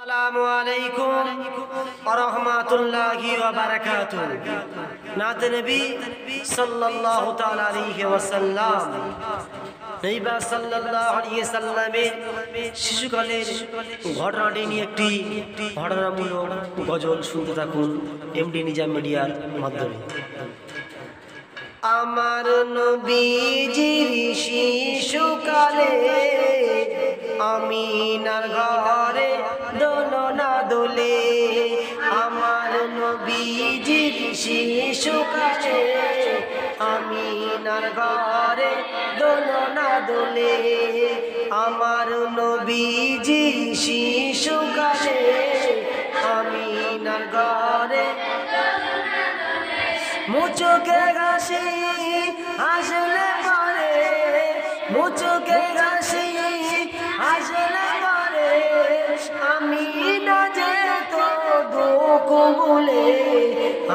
আসসালামু আলাইকুম ওয়া রাহমাতুল্লাহি ওয়া বারাকাতুহু। নাত নবী সাল্লাল্লাহু তাআলা আলাইহি ওয়াসাল্লাম, নবী সাল্লাল্লাহু আলাইহি সাল্লামের শিশুকালের ঘটনাটি নিয়ে একটি ঘটনামূলক গজল শুনতে থাকুন এমডি নিজাম মিডিয়ার মাধ্যমে। আমার নবীজির শিশুকালে আমিনার ঘরে দোলনা দোলে। আমার নবীজির শিশুকালে আমিনার ঘরে দোলনা দোলে। আমার নবীজির শিশুকালে আমিনার ঘরে মুচুকে হাসি আসলে পরে, মুচুকে হাসি আসলে পরে, আমি না যেত দুঃখ ভুলে।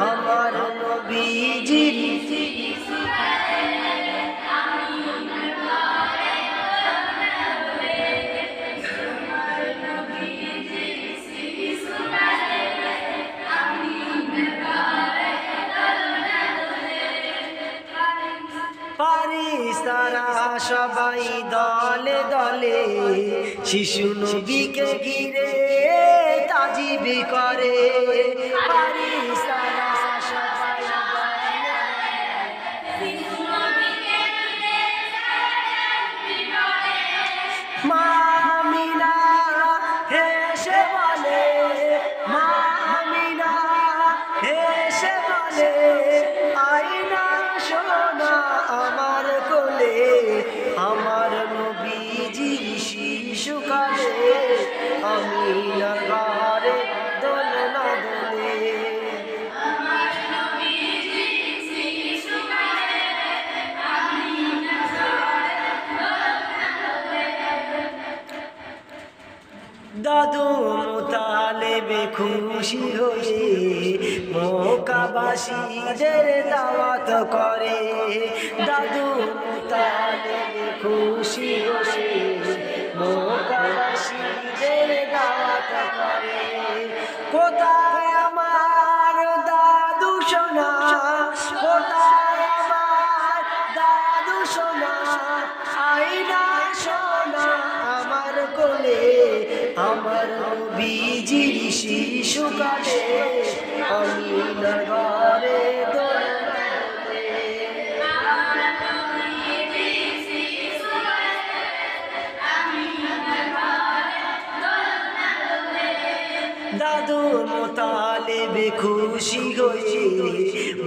আমার নবীজির ফারিস্তারা সবাই দলে দলে শিশু নবীকে ঘিরে তাজিব করে। ফারিস্তারা সবাই মা আমিনা হেসে বলে, মা আমিনা হেসে বলে, আয়না সোনা আমার কোলে। আমার নবীজির শিশুকালে আমিনার ঘরে দোলনা দোলে। দাদু মুতালেবে খুশি হয়ে মক্কাবাসীদের দাওয়াত করে। দাদু মুতালেবে খুশি হয়ে মক্কাবাসীদের দাওয়াত করে। কোথায় আমার দাদু সোনা, কোথায় আমার দাদু সোনা, আয়না সোনা আমার কোলে। আমার নবীজির শিশুকালে আমিনার ঘরে দোলনা দোলে। দাদু মুতালেবে খুশি হয়ে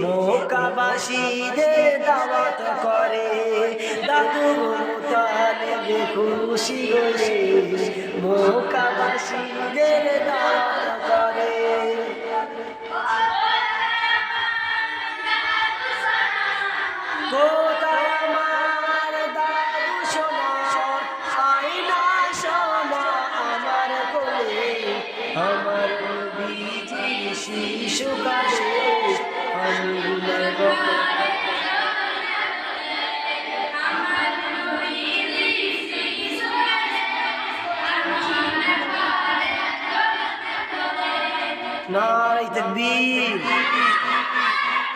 মক্কাবাসীদের দাওয়াত করে। দাদু মুতালেবে খুশি হয়ে মক্কাবাসীদের দাওয়াত করে। কোথায় আমার দাদু সোনা, আয়না সোনা আমার কোলে। আমার নবীজির শিশুকালে আমিনার ঘরে নারায়ে তাকবীর।